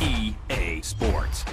EA Sports.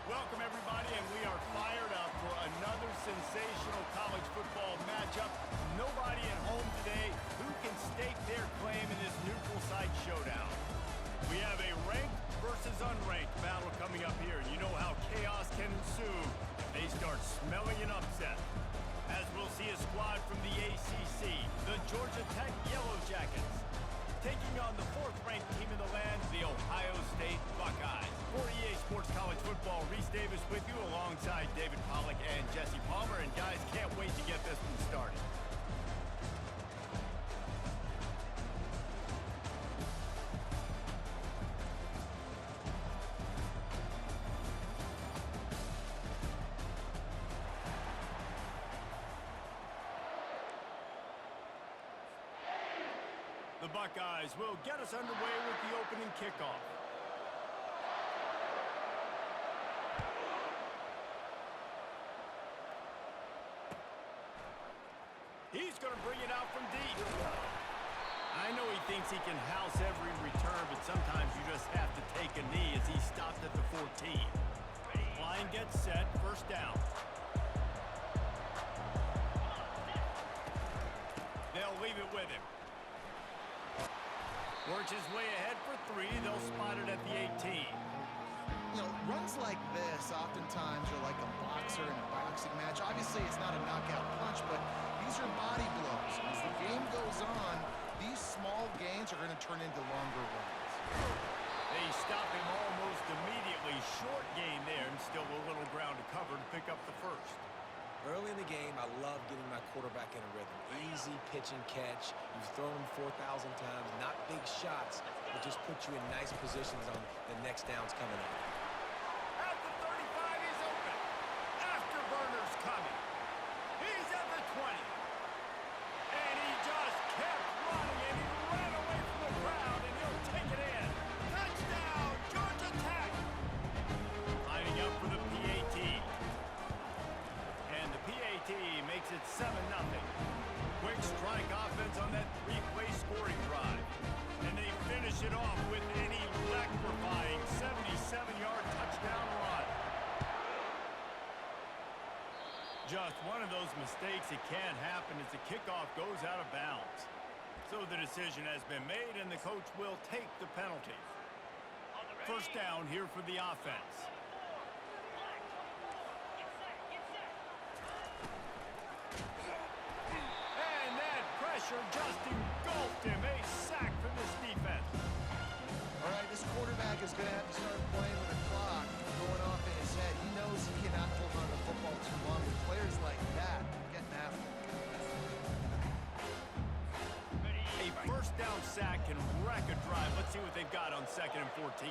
Welcome, everybody, and we are fired up for another sensational college football matchup. Nobody at home today who can stake their claim in this neutral site showdown. We have a ranked versus unranked battle coming up here. You know how chaos can ensue if they start smelling an upset. As we'll see a squad from the ACC, the Georgia Tech Yellow Jackets, taking on the fourth-ranked team in the land, the Ohio State Buckeyes. For EA Sports College Football, Reese Davis with you alongside David Pollack and Jesse Palmer. And guys, can't wait to get this one started. The Buckeyes will get us underway with the opening kickoff. He's going to bring it out from deep. I know he thinks he can house every return, but sometimes you just have to take a knee as he stopped at the 14. Line gets set, first down. They'll leave it with him. Works his way ahead for 3. They'll spot it at the 18. You know, runs like this oftentimes are like a boxer in a boxing match. Obviously, it's not a knockout punch, but these are body blows. As the game goes on, these small gains are going to turn into longer runs. They stop him almost immediately. Short gain there, and still a little ground to cover to pick up the first. Early in the game, I love getting my quarterback in a rhythm. Easy pitch and catch. You've thrown him 4,000 times. Not big shots, but just put you in nice positions on the next downs coming up. At the 35, he's open. Afterburner's coming. He's at the 20. And he just kept running, and he ran away from the crowd, and he'll take it in. Touchdown, Georgia Tech. Lining up for the PAT. Just one of those mistakes that can happen as the kickoff goes out of bounds. So the decision has been made, and the coach will take the penalty. First down here for the offense. And that pressure just engulfed him. A sack from this defense. All right, this quarterback is going to have to start playing with a clock going off in his head. He knows he cannot hold on to the football too long with players like that getting after him. A first down sack can wreck a drive. Let's see what they've got on 2nd and 14.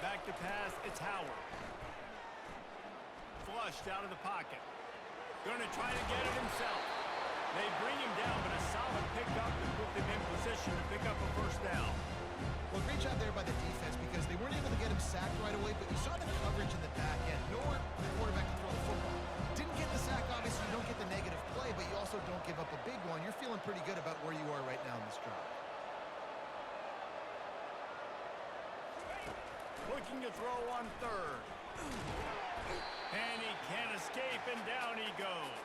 Back to pass, it's Howard. Flushed out of the pocket. Going to try to get it himself. They bring him down, but a solid pickup to put them in position to pick up a first down. Well, great job there by the defense because they weren't able to get him sacked right away, but you saw the coverage in the back end. Nowhere for the quarterback to throw the football. Didn't get the sack, obviously you don't get the negative play, but you also don't give up a big one. You're feeling pretty good about where you are right now in this drive. Looking to throw on 3rd. And he can't escape, and down he goes.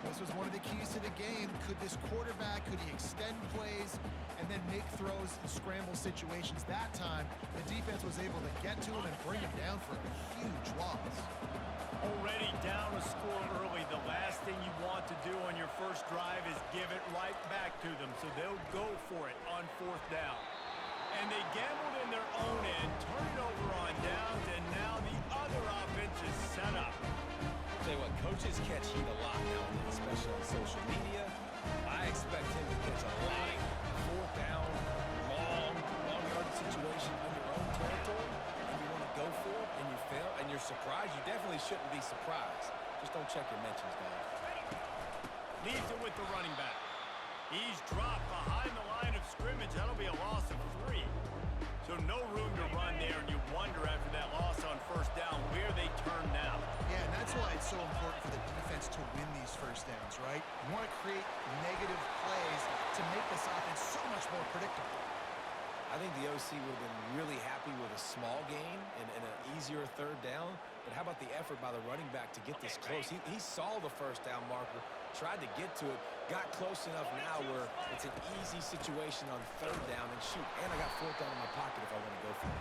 This was one of the keys to the game. Could this quarterback, could he extend plays and then make throws in scramble situations? That time, the defense was able to get to him and bring him down for a huge loss. Already down a score early. The last thing you want to do on your first drive is give it right back to them, so they'll go for it on 4th down. And they gambled in their own end, turn it over on downs, and now the other offense is set up. Tell you what, coaches catch heat a lot now, especially on social media. I expect him to catch a lot of 4th down, long yard situation on your own territory, and you want to go for it, and you fail, and you're surprised. You definitely shouldn't be surprised. Just don't check your mentions, guys. Leaves it with the running back. He's dropped behind the line of scrimmage. That'll be a loss of 3. So no room to run there, and you wonder after that loss on 1st down where they turn now. Yeah, and that's why it's so important for the defense to win these first downs, right? You want to create negative plays to make this offense so much more predictable. I think the OC would have been really happy with a small gain and an easier 3rd down. But how about the effort by the running back to get this close? He saw the first down marker, tried to get to it, got close enough now where it's an easy situation on 3rd down. And shoot, and I got 4th down in my pocket if I want to go for it.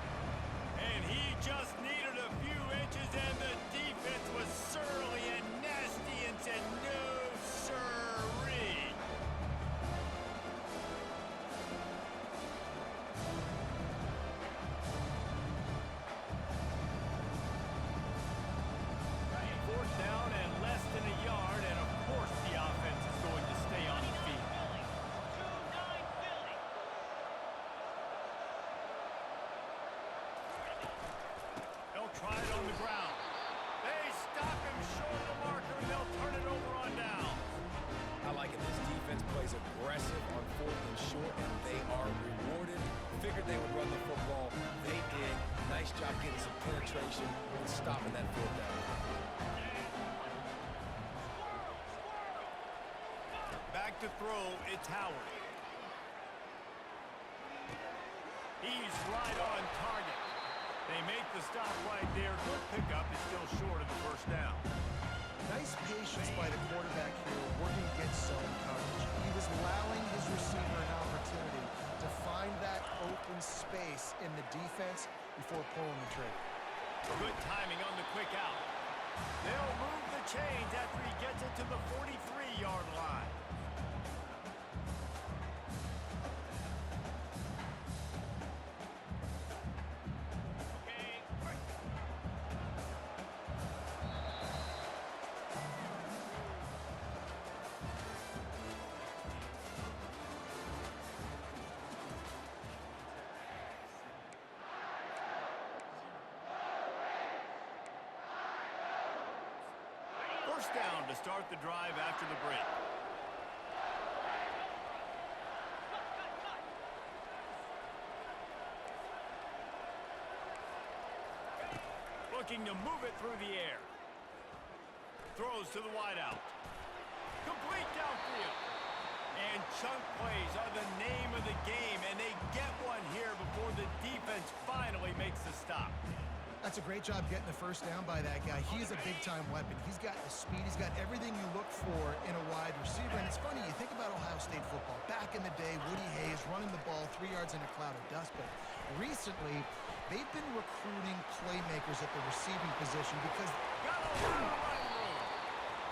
And he just needed a few inches, and the defense was surly and nasty and said, no, sirree. Fourth down and less than a yard, and of course the offense is going to stay on its feet. They'll try it on the ground. They stop him short of the marker, and they'll turn it over on down. I like it. This defense plays aggressive on 4th and short, and they are rewarded. Figured they would run the football. They did. Nice job getting some penetration and stopping that 4th down. Back to throw, it's Howard. He's right on target. They make the stop right there. Good pickup is still short of the first down. Nice patience by the quarterback here, working against zone coverage. He was allowing his receiver an opportunity to find that open space in the defense before pulling the trigger. Good timing on the quick out. They'll move the chains after he gets it to the 43-yard line. First down to start the drive after the break. Looking to move it through the air. Throws to the wideout. Complete downfield. And chunk plays are the name of the game, and they get one here before the defense finally makes the stop. That's a great job getting the first down by that guy. He is a big-time weapon. He's got the speed. He's got everything you look for in a wide receiver. And it's funny, you think about Ohio State football. Back in the day, Woody Hayes running the ball 3 yards in a cloud of dust. But recently, they've been recruiting playmakers at the receiving position because Got a lot of running room.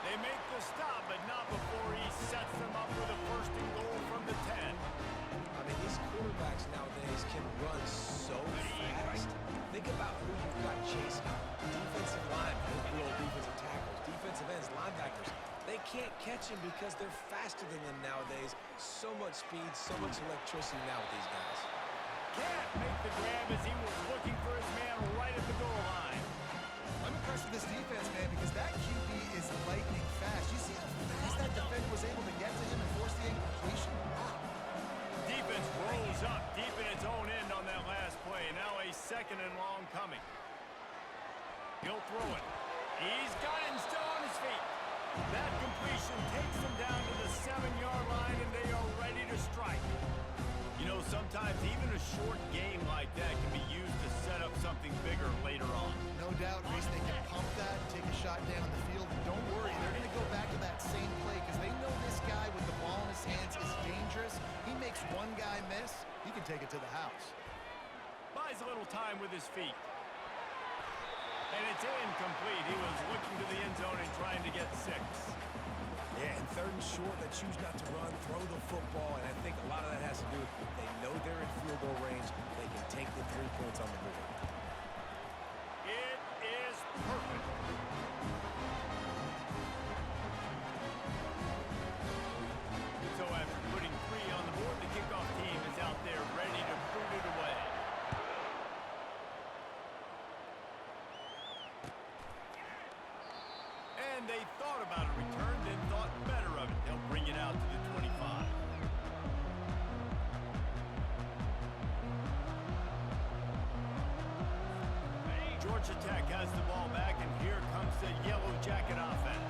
They make the stop, but not before he sets them up with a first and goal from the 10. I mean, these quarterbacks nowadays can run so fast. Think about who you've got chasing. Defensive linemen, real defensive tackles, defensive ends, linebackers. They can't catch him because they're faster than them nowadays. So much speed, so much electricity now with these guys. Can't make the grab as he was looking for his man right at the goal line. I'm impressed with this defense, man, because that QB is lightning fast. You see how fast that defender was able to get to him and force the incompletion? Wow. Defense rolls up deep in its own end on that last play. Now a second and long coming. He'll throw it. He's got it and still on his feet. That completion takes them down to the 7-yard line, and they are ready to strike. You know, sometimes even a short game like that can be used to set up something bigger later on. No doubt, Reese, they can pump that, take a shot down the field. And don't worry, they're going to go back to that same play because they know this guy with the ball in his hands is dangerous. He makes one guy miss, he can take it to the house. Buys a little time with his feet. And it's incomplete. He was looking to the end zone and trying to get 6. Yeah, and third and short, they choose not to run, throw the football, and I think a lot of that has to do with they know they're in field goal range. They can take the 3 points on the board. It is perfect. So after putting 3 on the board, the kickoff team is out there ready to boot it away. And they thought about a return, then thought better of it. They'll bring it out to the 25. Georgia Tech has the ball back, and here comes the Yellow Jacket offense.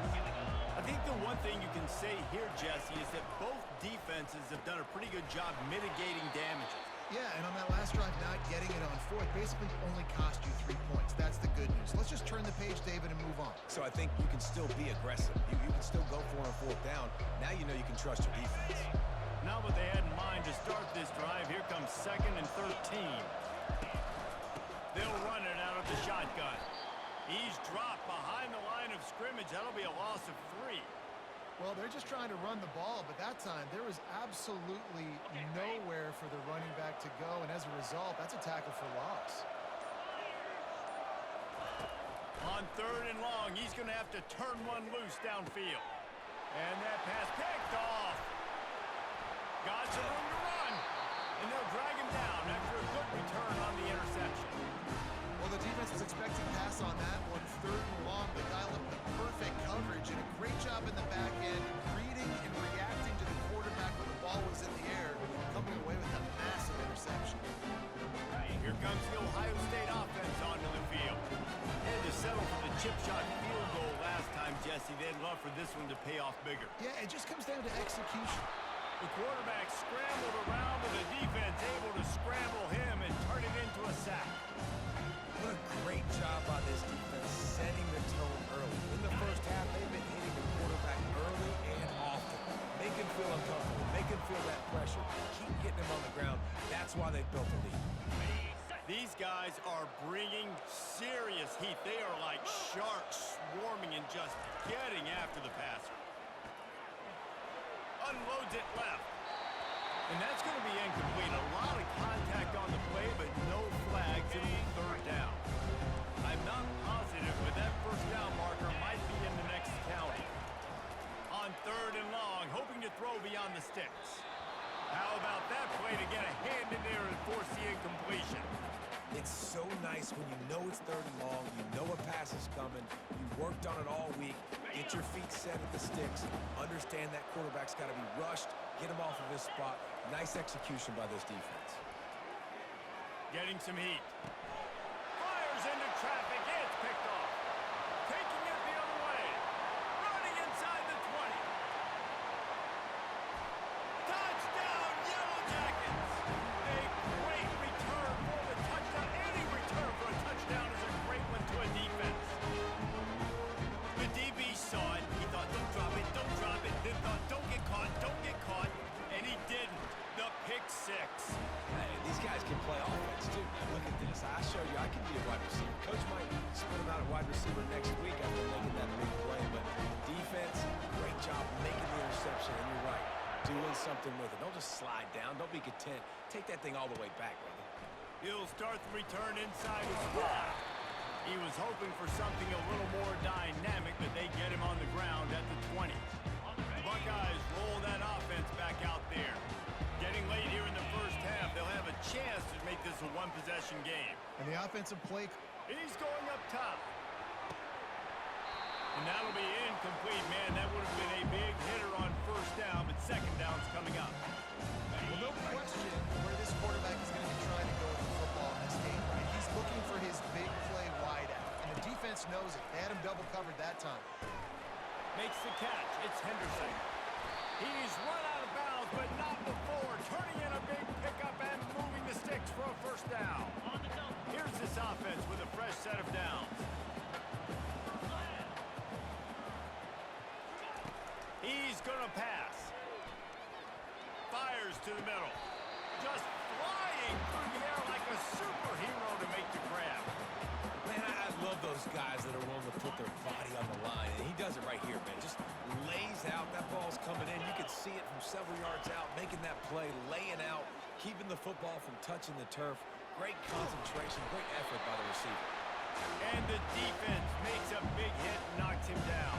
I think the one thing you can say here, Jesse, is that both defenses have done a pretty good job mitigating damages. Yeah, and on that last drive, not getting it on fourth basically only cost you 3 points. That's the good news. Let's just turn the page, David, and move on. So I think you can still be aggressive. You can still go for it on 4th down. Now you know you can trust your defense. Not what they had in mind to start this drive. Here comes 2nd and 13. They'll run it out of the shotgun. He's dropped behind the line of scrimmage. That'll be a loss of 3. Well, they're just trying to run the ball, but that time there was absolutely nowhere for the running back to go, and as a result, that's a tackle for loss. On 3rd and long, he's going to have to turn one loose downfield. And that pass picked off. Got some room to run. And they'll drag him down after a good return on the interception. Well, the defense was expecting pass on that one. 3rd and long, they dial up the perfect coverage and a great job in the back end, reading and reacting to the quarterback when the ball was in the air, coming away with a massive interception. Here comes the Ohio State offense onto the field. They had to settle for the chip shot field goal last time, Jesse. They'd love for this one to pay off bigger. Yeah, it just comes down to execution. The quarterback scrambled around with the defense able to scramble him and turn it into a sack. What a great job by this defense setting the tone early. In the first half, they've been hitting the quarterback early and often. Make him feel uncomfortable. Make him feel that pressure. Keep getting him on the ground. That's why they've built a lead. These guys are bringing serious heat. They are like sharks swarming and just getting after the passer. Unloads it left. And that's going to be incomplete. A lot of contact on the play, but no flags. It'll be 3rd down. I'm not positive, but that 1st down marker might be in the next county. On 3rd and long, hoping to throw beyond the sticks. How about that play to get a hand in there and force the incompletion? It's so nice when you know it's 3rd and long, you know a pass is coming, you worked on it all week, get your feet set at the sticks, understand that quarterback's got to be rushed, get him off of his spot. Nice execution by this defense. Getting some heat. Fires into traffic. It's picked off. Taking it the other way. Running inside the 20. Touchdown, Yellow Jackets. A great return for the touchdown. Any return for a touchdown is a great can play offense, too. Now, look at this. I showed you I can be a wide receiver. Coach might split him out at wide receiver next week after making that big play. But defense, great job making the interception. And you're right, doing something with it. Don't just slide down. Don't be content. Take that thing all the way back, brother. He'll start the return inside his 5. He was hoping for something a little more dynamic, but they get him on the ground at the 20. The Buckeyes roll that offense back out there. Getting late here in the first half, they'll have a chance to make this a one-possession game. And the offensive play. He's going up top. And that'll be incomplete, man. That would have been a big hitter on first down, but second down's coming up. Well, no question where this quarterback is going to be trying to go with the football in this game, right? He's looking for his big play wide out, and the defense knows it. They had him double covered that time. Makes the catch. It's Henderson. He's run out of bounds, but not before. Turning in a big pickup and moving the sticks for a first down. Here's this offense with a fresh set of downs. He's going to pass. Fires to the middle. Just flying through the air like a superhero to make the grab. Man, I love those guys that are willing to put their body on the line. And he does it right here, man. Just lays out. That ball's coming in. You can see it from several yards out, making that play, laying out, keeping the football from touching the turf. Great concentration, great effort by the receiver. And the defense makes a big hit and knocks him down.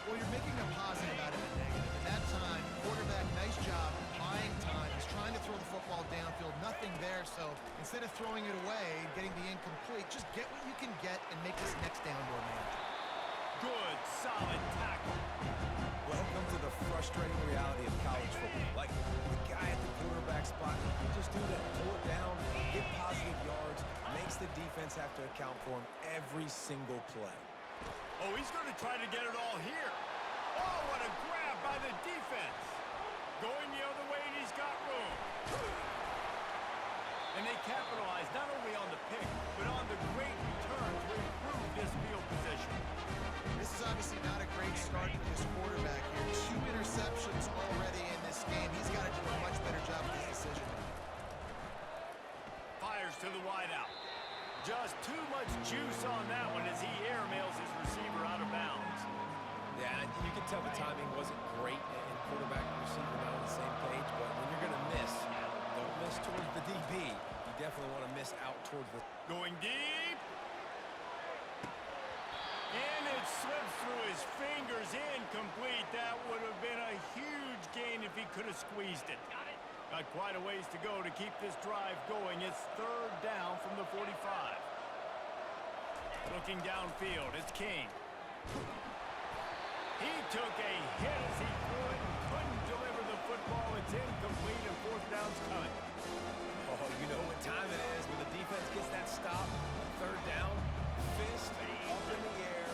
Well, you're making a positive out of a negative. And that time, quarterback, nice job, buying time. He's trying to throw the football downfield. Nothing there, so instead of throwing it away and getting the incomplete, just get what you can get and make this next down more manageable. Good, solid tackle. Welcome to the frustrating reality of college football. Like, the guy at the quarterback spot, he just do that, pull it down, get positive yards, makes the defense have to account for him every single play. Oh, he's going to try to get it all here. Oh, what a grab by the defense. Going the other way, and he's got room. And they capitalize not only on the pick, but on the great return to improve this field position. This is obviously not a great start for this quarterback here. 2 interceptions already in this game. He's got to do a much better job with his decision. Fires to the wideout. Just too much juice on that one as he airmails his receiver out of bounds. Yeah, you can tell the timing wasn't great, and quarterback and receiver not on the same page, but when you're going to miss, don't miss towards the DB. You definitely want to miss out towards the... Going deep. And it slips through his fingers, incomplete. That would have been a huge gain if he could have squeezed it. Got quite a ways to go to keep this drive going. It's third down from the 45. Looking downfield, it's King. He took a hit as he threw it and couldn't deliver the football. It's incomplete and fourth down's coming. Oh, you know what time it is when the defense gets that stop. Third down, fist up in the air.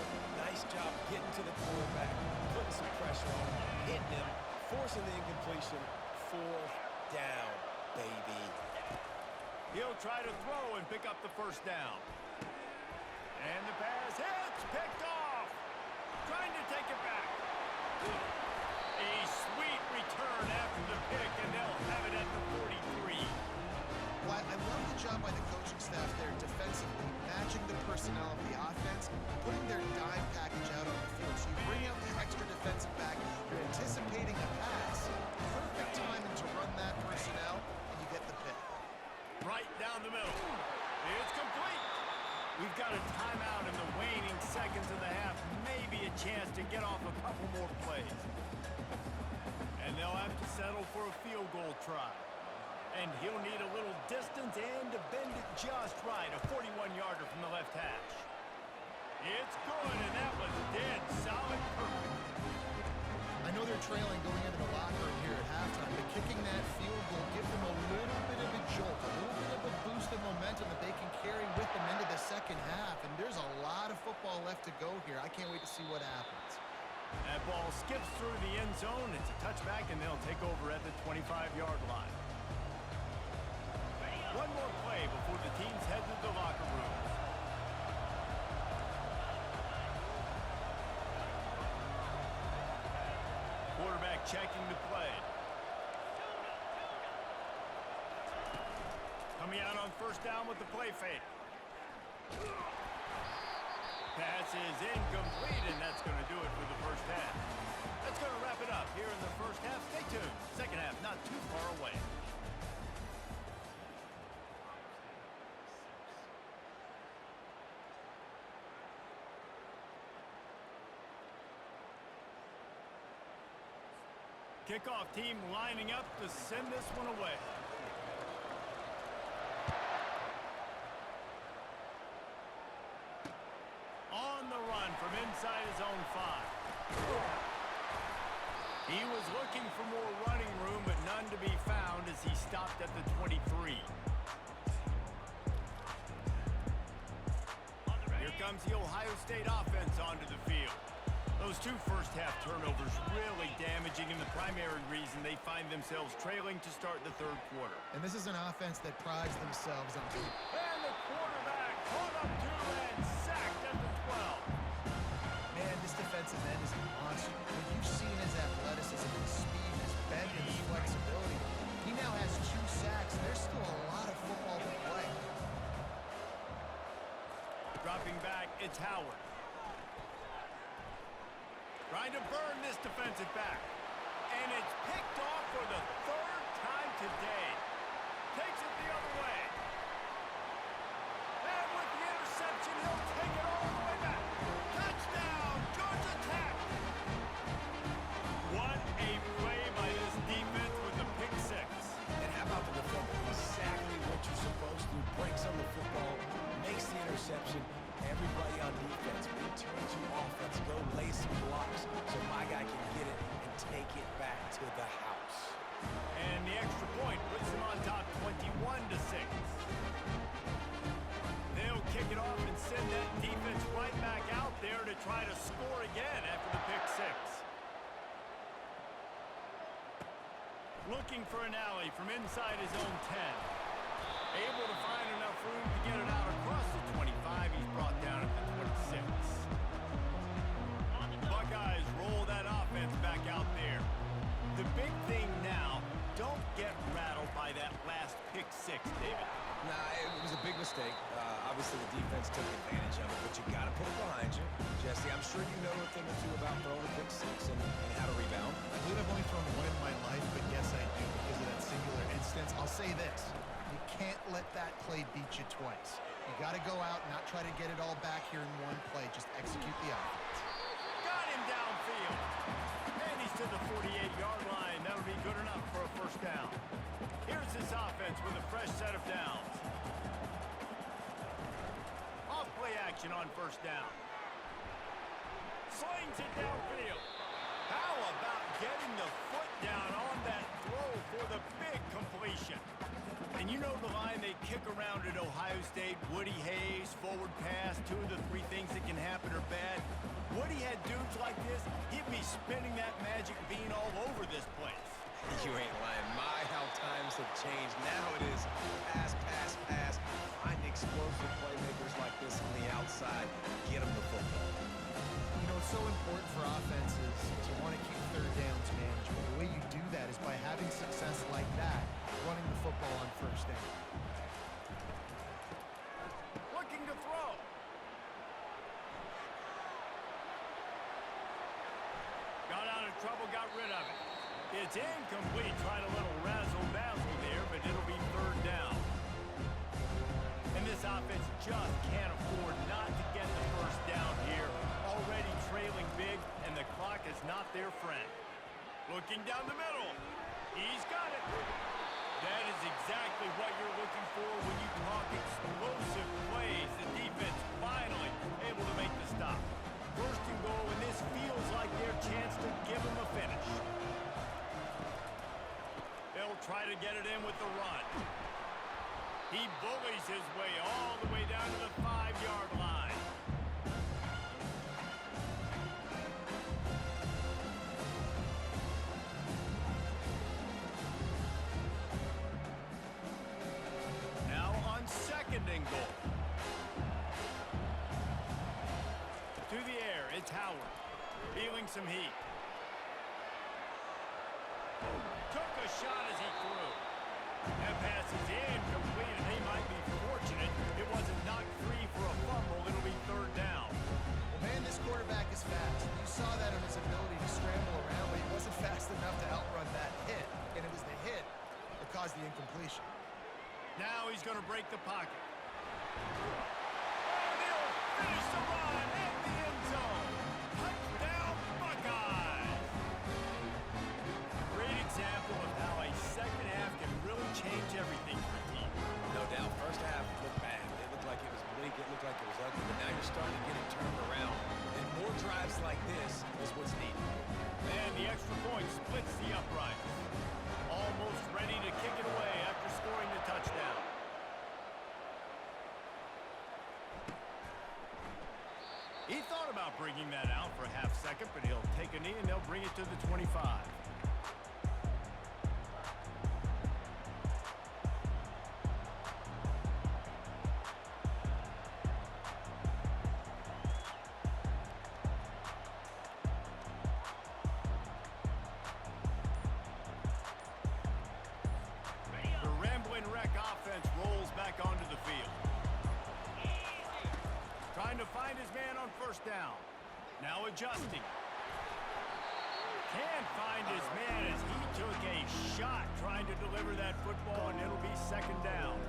Nice job getting to the quarterback, putting some pressure on him, hitting him, forcing the incompletion. Fourth down, baby. He'll try to throw and pick up the first down. And the pass hits, picked off. Trying to take it back. A sweet return after the pick, and they'll have it at the 43. Well, I love the job by the coaching staff there defensively, matching the personnel of the offense, putting their dime package out on the field. So you bring out the extra defensive back, you're anticipating a pass, perfect timing to run that personnel, and you get the pick. Right down the middle. It's complete. We've got a timeout in the waning seconds of the half. Maybe a chance to get off a couple more plays. And they'll have to settle for a field goal try. And he'll need a little distance and to bend it just right. A 41-yarder from the left hash. It's good, and that was dead solid perfect. I know they're trailing going into the locker room here at halftime, but kicking that field goal gives them a little bit of a jolt, a little bit of a boost of momentum that they can carry with them into the second half. And there's a lot of football left to go here. I can't wait to see what happens. That ball skips through the end zone. It's a touchback, and they'll take over at the 25-yard line. One more play before the teams head to the locker rooms. Quarterback checking the play. Coming out on first down with the play fake. Pass is incomplete, and that's going to do it for the first half. That's going to wrap it up here in the first half. Stay tuned. Second half not too far away. Kickoff team lining up to send this one away. On the run from inside his own 5. He was looking for more running room, but none to be found as he stopped at the 23. Here comes the Ohio State offense onto the field. Those 2 first-half turnovers really damaging, and the primary reason they find themselves trailing to start the third quarter. And this is an offense that prides themselves on. And the quarterback caught up to and sacked at the 12. Man, this defensive end is a monster. When you've seen his athleticism, his speed, his bend, and his flexibility, he now has 2 sacks. There's still a lot of football to play. Dropping back, it's Howard. Trying to burn this defensive back. And it's picked off for the 3rd time today. Takes it the other way. And with the interception, he'll take it all the way back. Touchdown, Georgia Tech. What a play by this defense with the pick 6. And how about the defender? Exactly what you're supposed to. Breaks on the football, makes the interception. Everybody on defense, big turn to offense, go lay some blocks so my guy can get it and take it back to the house. And the extra point puts them on top 21-6. They'll kick it off and send that defense right back out there to try to score again after the pick 6. Looking for an alley from inside his own 10. Able to find enough room to get it out across the 25. He's brought down at the 26. Buckeyes roll that offense back out there. The big thing now, don't get rattled by that last pick 6, David. Nah, it was a big mistake. Obviously, the defense took advantage of it, but you got to put it behind you. Jesse, I'm sure you know a thing or two about throwing a pick 6 and how to rebound. I believe I've only thrown one in my life, but yes, I do because of that singular instance. I'll say this. You can't let that play beat you twice. You got to go out and not try to get it all back here in one play. Just execute the offense. Got him downfield. And he's to the 48-yard line. That'll be good enough for a first down. Here's this offense with a fresh set of downs. Off play action on first down. Slings it downfield. How about getting the foot down on that throw for the big completion? And you know the line they kick around at Ohio State, Woody Hayes, forward pass, 2 of the 3 things that can happen are bad. Woody had dudes like this, he'd be spinning that magic bean all over this place. You ain't lying. My, how times have changed. Now it is pass, pass, pass. Find explosive playmakers like this on the outside. Get them the football. You know, it's so important for offenses to want to keep third downs manageable. The way you do that is by having success like that, running the football on first down. Looking to throw. Got out of trouble, got rid of it. It's incomplete. Tried a little razzle-dazzle there, but it'll be third down. And this offense just can't afford not to get the first down here. Already trailing big, and the clock is not their friend. Looking down the middle. He's got it. That is exactly what you're looking for when you talk explosive plays. The defense finally able to make the stop. First and goal, and this feels like their chance to give them a finish. They'll try to get it in with the run. He bullies his way all the way down to the 5-yard line. Now on second and goal. To the air, it's Howard. Feeling some heat. Took a shot as he threw. That pass is incomplete, and he is fast. You saw that in his ability to scramble around, but he wasn't fast enough to outrun that hit. And it was the hit that caused the incompletion. Now he's going to break the pocket. And he'll finish the run at the end zone. Touchdown, Buckeyes! Great example of how a second half can really change everything for a team. No doubt. First half looked bad. It looked like it was bleak. It looked like it was ugly. But now you're starting to get it turned around. And more drives like this is what's needed. And the extra point splits the uprights. Almost ready to kick it away after scoring the touchdown. He thought about bringing that out for a half second, but he'll take a knee and they'll bring it to the 25. Trying to find his man on first down. Now adjusting. Can't find his man as he took a shot trying to deliver that football, and it'll be second down.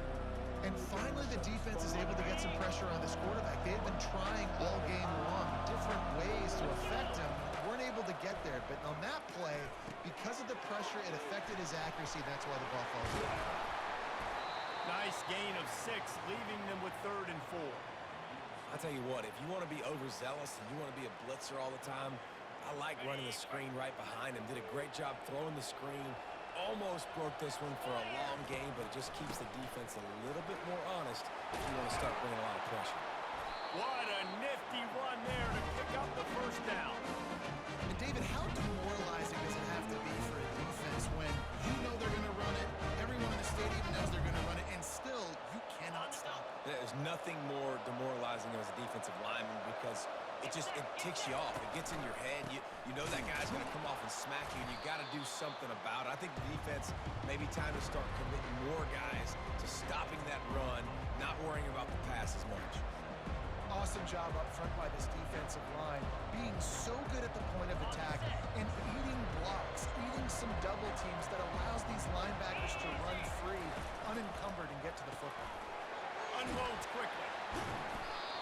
And finally, the defense is able to get some pressure on this quarterback. They've been trying all game long, different ways to affect him. Weren't able to get there, but on that play, because of the pressure, it affected his accuracy. That's why the ball falls out. Nice gain of 6, leaving them with 3rd and 4. I'll tell you what, if you want to be overzealous and you want to be a blitzer all the time, I like running the screen right behind him. Did a great job throwing the screen. Almost broke this one for a long game, but it just keeps the defense a little bit more honest if you want to start bringing a lot of pressure. What a nifty run there to pick up the first down. And David, how demoralizing does it have to be for a defense when you know they're going to run it, everyone in the stadium knows they're going to run it, and still you cannot stop it? There's nothing more demoralizing as a defensive lineman because it ticks you off. It gets in your head. You know that guy's going to come off and smack you, and you got to do something about it. I think the defense, maybe time to start committing more guys to stopping that run, not worrying about the pass as much. Awesome job up front by this defensive line, being so good at the point of attack and eating blocks, eating some double teams that allows these linebackers to run free, unencumbered, and get to the football. Unloads quickly.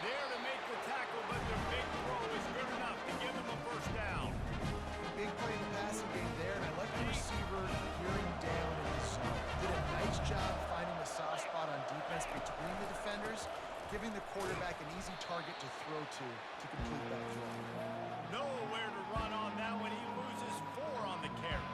There to make the tackle, but their big throw is good enough to give them a first down. Big play in the passing game there, and I like the receiver gearing down in the zone. Did a nice job finding the soft spot on defense between the defenders, giving the quarterback an easy target to throw to complete that throw. Nowhere to run on that one. He loses 4 on the carry.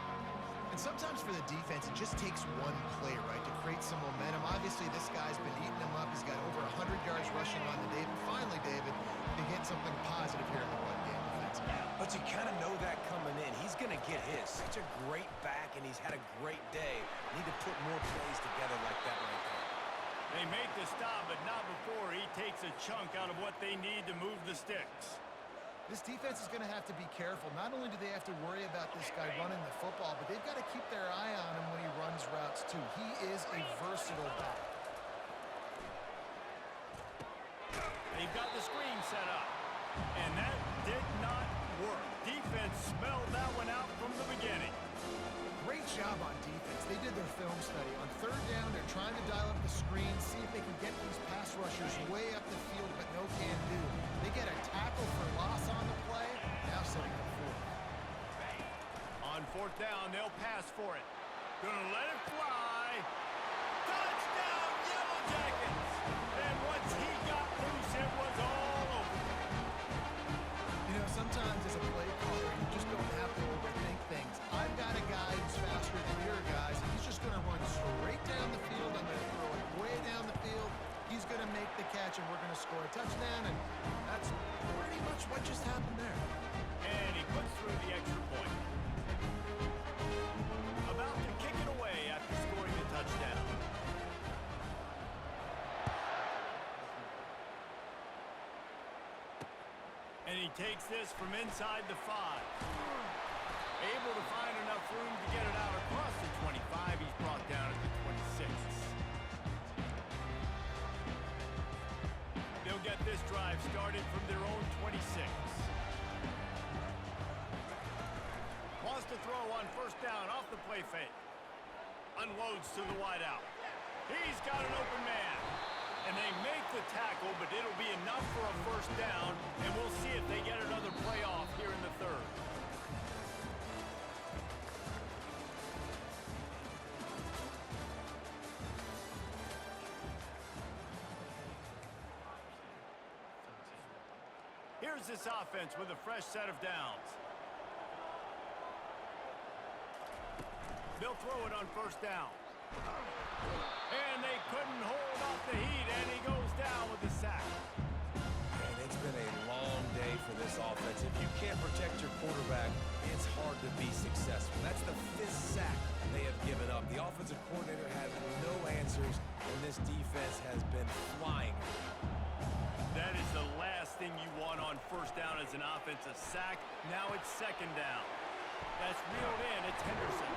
And sometimes for the defense, it just takes one play, right, to create some momentum. Obviously, this guy's been eating them up. He's got over 100 yards rushing on the day. But finally, David, they get something positive here in the run game defensively. But you kind of know that coming in. He's going to get his. Such a great back, and he's had a great day. Need to put more plays together like that right there. They make the stop, but not before he takes a chunk out of what they need to move the sticks. This defense is going to have to be careful. Not only do they have to worry about this guy running the football, but they've got to keep their eye on him when he runs routes, too. He is a versatile back. They've got the screen set up, and that did not work. Defense smelled that one out from the beginning. Great job on defense. They did their film study. On 3rd down, they're trying to dial up the screen, see if they can get these pass rushers way up the field, but no can do. They get a tackle for loss on the play, now setting up 4th. On 4th down, they'll pass for it. Gonna let it fly. Touchdown, Yellow Jackets! And once he got loose, it was all over. You know, sometimes as a play caller, you just don't have to overthink things. I've got a guy who's faster than your guys, and he's just going to run straight down the field. I'm going to throw it way down the field. He's going to make the catch, and we're going to score a touchdown, and that's pretty much what just happened there. And he puts through the extra point. About to kick it away after scoring the touchdown. And he takes this from inside the 5. Able to find enough room to get it out across the 25. He's brought down at the 26. They'll get this drive started from their own 26. to throw on first down off the play fake. Unloads to the wideout. He's got an open man. And they make the tackle, but it'll be enough for a first down, and we'll see if they get another play off here in the third. Here's this offense with a fresh set of downs. They'll throw it on first down. And they couldn't hold off the heat, and he goes down with the sack. And it's been a long day for this offense. If you can't protect your quarterback, it's hard to be successful. That's the 5th sack they have given up. The offensive coordinator has no answers, and this defense has been flying. That is the last thing you want on first down as an offensive sack. Now it's second down. That's reeled in. It's Henderson.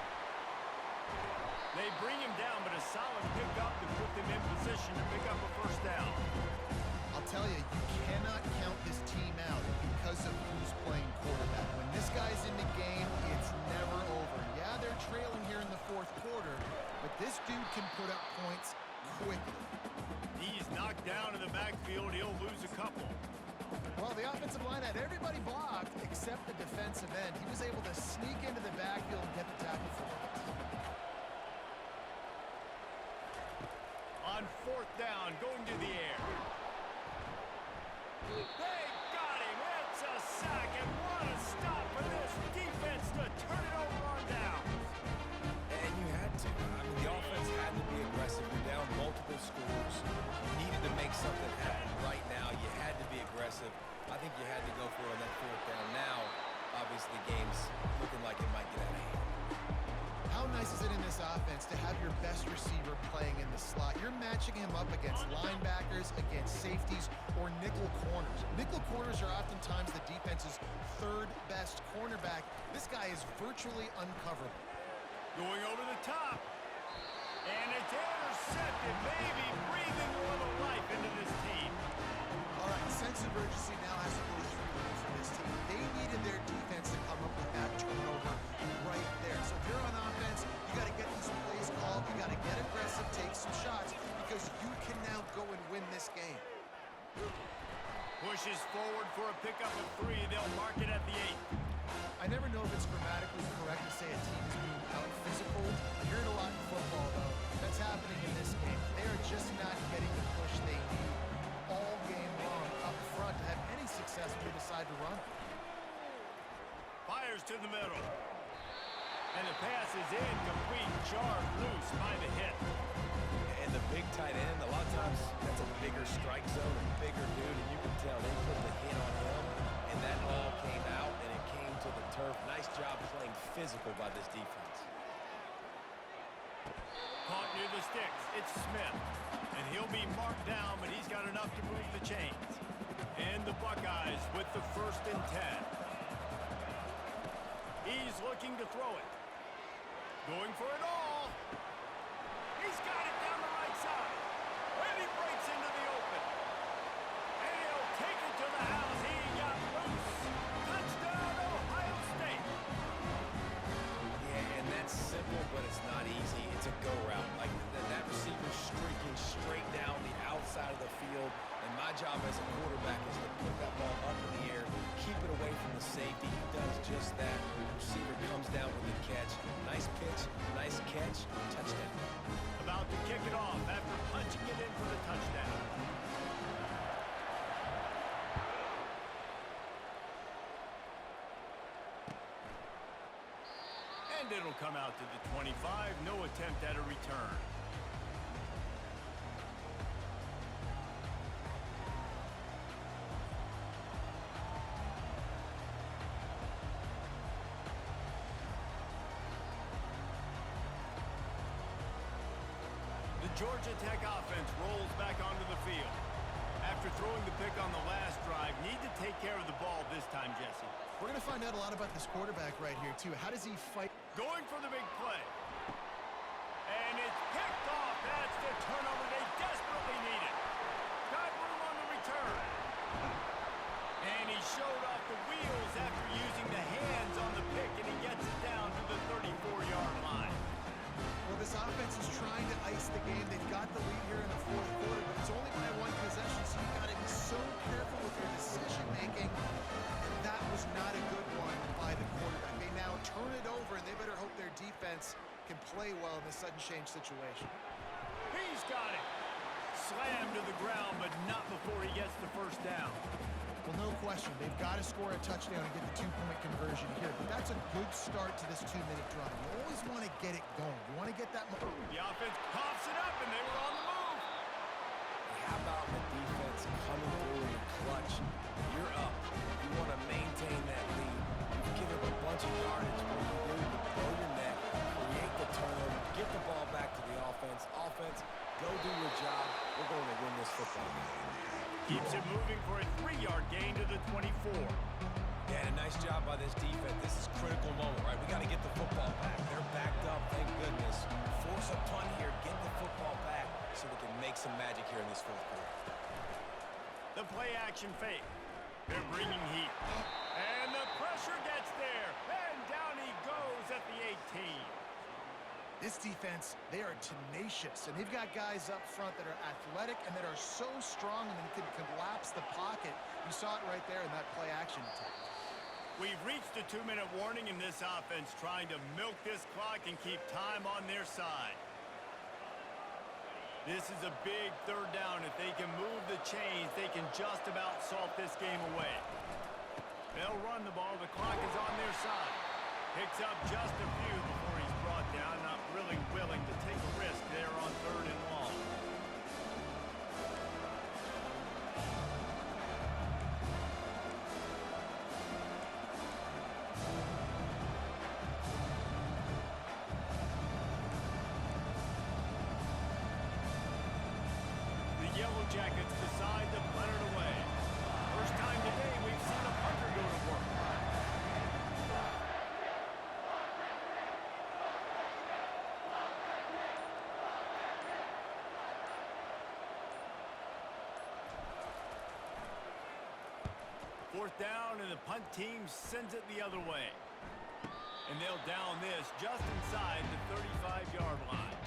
They bring him down, but a solid pickup to put them in position to pick up a first down. I'll tell you, you cannot count this team out because of who's playing quarterback. When this guy's in the game, it's never over. Yeah, they're trailing here in the fourth quarter, but this dude can put up points quickly. He's knocked down in the backfield. He'll lose a couple. Well, the offensive line had everybody blocked except the defensive end. He was able to sneak into the backfield and get the tackle for him. On fourth down, going to the air. They got him. It's a sack, and what a stop for this defense to turn it over on downs. And you had to. I mean, the offense had to be aggressive. You're down multiple scores. You needed to make something happen right now. You had to be aggressive. I think you had to go for it on that fourth down. Now, obviously, the game's looking like it might get out of hand. How nice is it in this offense to have your best receiver playing in the slot? You're matching him up against linebackers, against safeties, or nickel corners. Nickel corners are oftentimes the defense's 3rd best cornerback. This guy is virtually uncoverable. Going over the top. And it's intercepted. Maybe breathing a little life into this team. All right, sense of urgency now has to go through for this team. They needed their defense to come up with that turnover right there. So if you're on offense, you got to get these plays called. You got to get aggressive, take some shots, because you can now go and win this game. Pushes forward for a pickup of 3. They'll mark it at the 8. I never know if it's grammatically correct to say a team is being out-physical. I hear it a lot in football, though. That's happening in this game. They are just not getting the push they need all game long up front to have any success when they decide to run. Fires to the middle. And the pass is incomplete. Jarred loose by the hit. And the big tight end, a lot of times that's a bigger strike zone, a bigger dude, and you can tell they put the hit on him, and that all came out, and it came to the turf. Nice job playing physical by this defense. Caught near the sticks. It's Smith. And he'll be marked down, but he's got enough to move the chains. And the Buckeyes with the 1st and 10. He's looking to throw it. Going for it all. He's got it down the right side. And he breaks into the open. And he'll take it to the house. He got loose. Touchdown, Ohio State. Yeah, and that's simple, but it's not easy. It's a go route. Like that receiver streaking straight down the outside of the field. And my job as a quarterback is to put that ball up in the air, keep it away from the safety. He does just that. Receiver comes down with the catch. Nice pitch, nice catch, touchdown. About to kick it off after punching it in for the touchdown. And it'll come out to the 25. No attempt at a return. Georgia Tech offense rolls back onto the field. After throwing the pick on the last drive, need to take care of the ball this time, Jesse. We're going to find out a lot about this quarterback right here, too. How does he fight? Going for the big play. And it's picked off. That's the turnover they desperately needed. Got room on the return. And he showed off the wheels after using the hands on the pick, and he gets it down play well in this sudden change situation. He's got it. Slammed to the ground, but not before he gets the first down. Well, no question. They've got to score a touchdown and get the two-point conversion here. But that's a good start to this 2-minute drive. You always want to get it going. You want to get that... The offense pops it up, and they were on the move. How about the defense coming through in the clutch? You're up. You want to maintain that lead. You've given up a bunch of yardage. What you do, you blow your neck, create the turnover, get the ball back to the offense. Offense, go do your job. We're going to win this football game. Keeps it moving for a 3-yard gain to the 24. Yeah, a nice job by this defense. This is a critical moment, right? We got to get the football back. They're backed up, thank goodness. Force a punt here, get the football back so we can make some magic here in this fourth quarter. The play-action fake. They're bringing heat. And the pressure gets there. And down he goes at the 18. This defense, they are tenacious, and they've got guys up front that are athletic and that are so strong and can collapse the pocket. You saw it right there in that play-action attack. We've reached the 2-minute warning in this offense, trying to milk this clock and keep time on their side. This is a big third down. If they can move the chains, they can just about salt this game away. They'll run the ball. The clock is on their side. Picks up just a few before he's brought down. Not really willing to take a risk there on 3rd and long. The Yellow Jackets decide to punt it away. First time today we've seen a punter go to work. Fourth down, and the punt team sends it the other way. And they'll down this just inside the 35-yard line.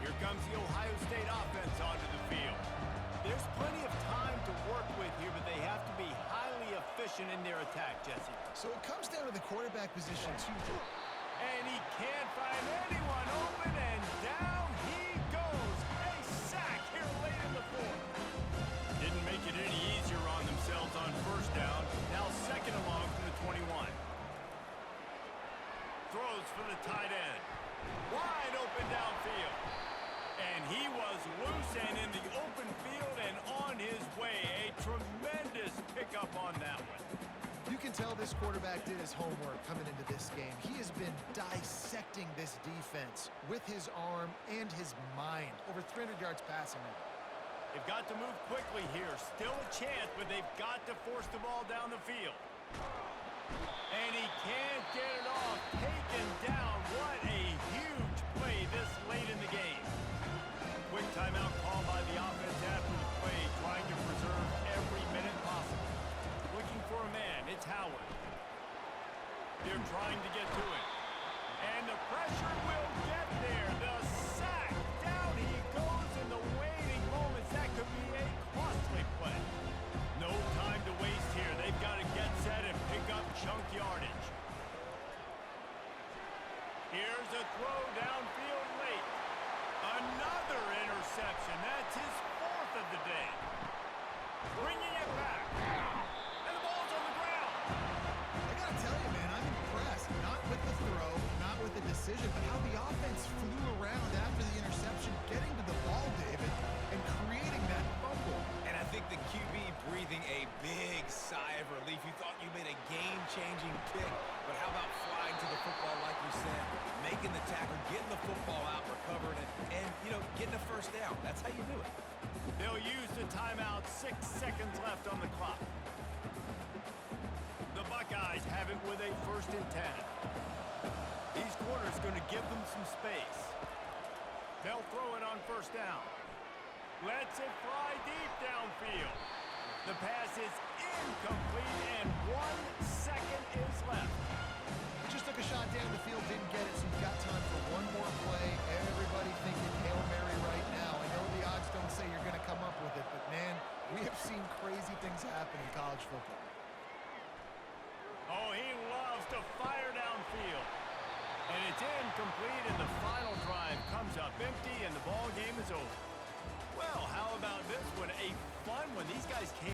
Here comes the Ohio State offense onto the field. There's plenty of time to work with here, but they have to be highly efficient in their attack, Jesse. So it comes down to the quarterback position, too. And he can't find anyone open, and down he goes. A sack here late in the fourth. Didn't make it any easier on themselves on first down. Now 2nd and long from the 21. Throws for the tight end. Wide open downfield. And he was loose and in the open field and on his way. A tremendous pickup on that one. You can tell this quarterback did his homework coming into this game. He has been dissecting this defense with his arm and his mind. Over 300 yards passing now. They've got to move quickly here. Still a chance, but they've got to force the ball down the field. And he can't get it off. Taken down. What a huge play this late in the game. Quick timeout call by the offense after the play, trying to preserve every minute possible. Looking for a man. It's Howard. They're trying to get to it. And the pressure will get there. The sack. Down he goes in the waiting moments. That could be a costly play. No time to waste here. They've got to get set and pick up chunk yardage. Here's a throw downfield late. Another interception. That's his 4th of the day. Bringing it back. And the ball's on the ground. I gotta tell you, man, I'm impressed. Not with the throw, not with the decision, but how the offense flew around after the interception, getting to the ball, David, and creating that fumble. And I think the QB breathing a big sigh of relief. You thought you made a game-changing pick, but how about flying to the football like you said, making the tackle, getting the football out, recovering it, and, you know, getting a first down. That's how you do it. They'll use the timeout. 6 seconds left on the clock. The Buckeyes have it with a 1st and 10. These corners going to give them some space. They'll throw it on first down. Lets it fly deep downfield. The pass is incomplete, and 1 second is left. Just took a shot down the field, didn't get it, so we've got time for one more play. Everybody thinking Hail Mary right now. I know the odds don't say you're going to come up with it, but, man, we have seen crazy things happen in college football. incomplete, and the final drive comes up empty, and the ball game is over. Well, how about this one? A fun one. These guys came